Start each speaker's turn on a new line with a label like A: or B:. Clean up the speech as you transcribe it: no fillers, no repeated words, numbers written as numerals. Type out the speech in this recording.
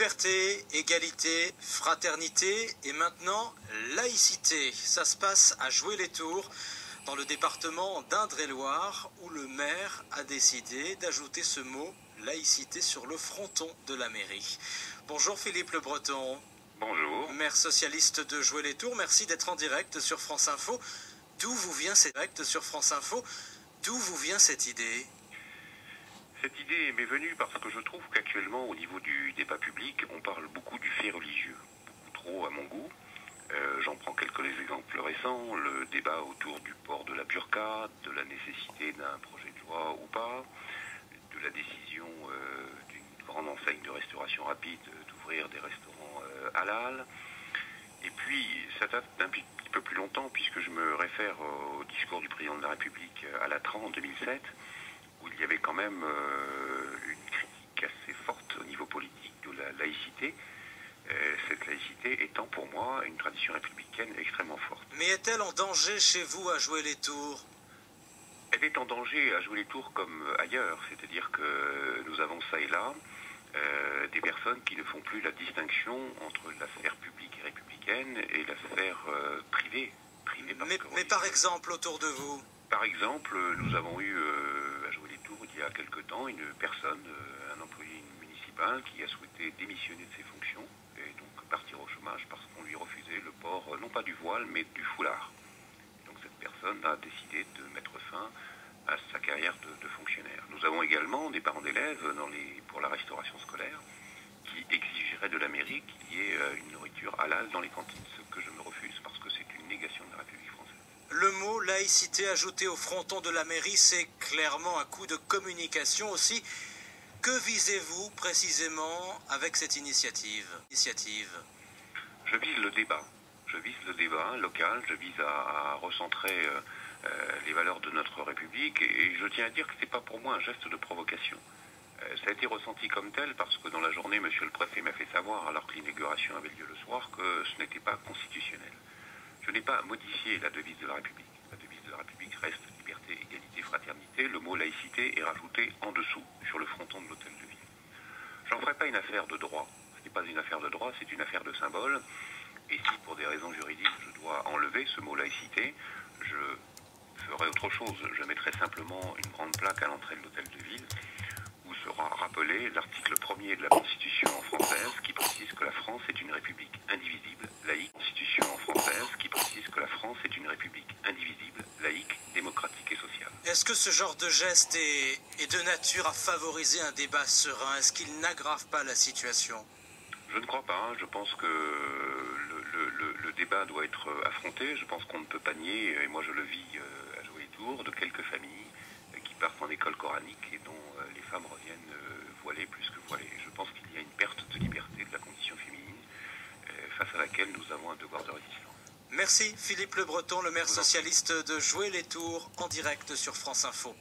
A: Liberté, égalité, fraternité et maintenant laïcité. Ça se passe à Joué-les-Tours, dans le département d'Indre-et-Loire, où le maire a décidé d'ajouter ce mot laïcité sur le fronton de la mairie. Bonjour Philippe Le Breton.
B: Bonjour.
A: Maire socialiste de Joué-les-Tours, merci d'être en direct sur France Info. D'où vous vient cette idée?
B: Cette idée m'est venue parce que je trouve qu'actuellement, au niveau du débat public, on parle beaucoup du fait religieux. Beaucoup trop à mon goût. J'en prends quelques exemples récents. Le débat autour du port de la burqa, de la nécessité d'un projet de loi ou pas, de la décision d'une grande enseigne de restauration rapide d'ouvrir des restaurants halal. Et puis, ça date d'un petit peu plus longtemps, puisque je me réfère au discours du président de la République à Latran en 2007, où il y avait quand même une critique assez forte au niveau politique de la laïcité, cette laïcité étant pour moi une tradition républicaine extrêmement forte.
A: Mais est-elle en danger chez vous à Joué-les-Tours?
B: Elle est en danger à Joué-les-Tours comme ailleurs, c'est-à-dire que nous avons ça et là des personnes qui ne font plus la distinction entre la sphère publique et républicaine et la sphère privée.
A: Mais par exemple, autour de vous?
B: Par exemple, nous avons eu à Joué-les-Tours il y a quelque temps une personne, un employé municipal qui a souhaité démissionner de ses fonctions et donc partir au chômage parce qu'on lui refusait le port non pas du voile mais du foulard. Donc cette personne a décidé de mettre fin à sa carrière de fonctionnaire. Nous avons également des parents d'élèves pour la restauration scolaire qui exigeraient de la mairie qu'il y ait une nourriture halal dans les cantines, ce que je me refuse parce que c'est une négation de la République française.
A: Le mot laïcité ajouté au fronton de la mairie, c'est clairement un coup de communication aussi. Que visez-vous précisément avec cette initiative?
B: Je vise le débat. Je vise le débat local, je vise à recentrer les valeurs de notre République et je tiens à dire que ce n'est pas pour moi un geste de provocation. Ça a été ressenti comme tel parce que dans la journée, monsieur le préfet m'a fait savoir, alors que l'inauguration avait lieu le soir, que ce n'était pas constitutionnel. Je n'ai pas modifié la devise de la République. La devise de la République reste liberté, égalité, fraternité. Le mot laïcité est rajouté en dessous, sur le fronton de l'hôtel de ville. J'en ferai pas une affaire de droit. Ce n'est pas une affaire de droit, c'est une affaire de symbole. Et si pour des raisons juridiques je dois enlever ce mot laïcité, je ferai autre chose. Je mettrai simplement une grande plaque à l'entrée de l'hôtel de ville où sera rappelé l'article 1er de la Constitution française qui précise que la France est une république indivisible, laïque. Constitution française qui précise que la France est une république indivisible, laïque, démocratique et sociale.
A: Est-ce que ce genre de geste est de nature à favoriser un débat serein? Est-ce qu'il n'aggrave pas la situation?
B: Je ne crois pas. Je pense que le débat doit être affronté. Je pense qu'on ne peut pas nier, et moi je le vis à Joué-les-Tours, de quelques familles qui partent en école coranique et dont les femmes reviennent voilées plus que voilées. Je pense qu'il y a une perte de liberté de la condition féminine face à laquelle nous avons un devoir de résistance.
A: Merci Philippe Le Breton, le maire socialiste de Joué-les-Tours, en direct sur France Info.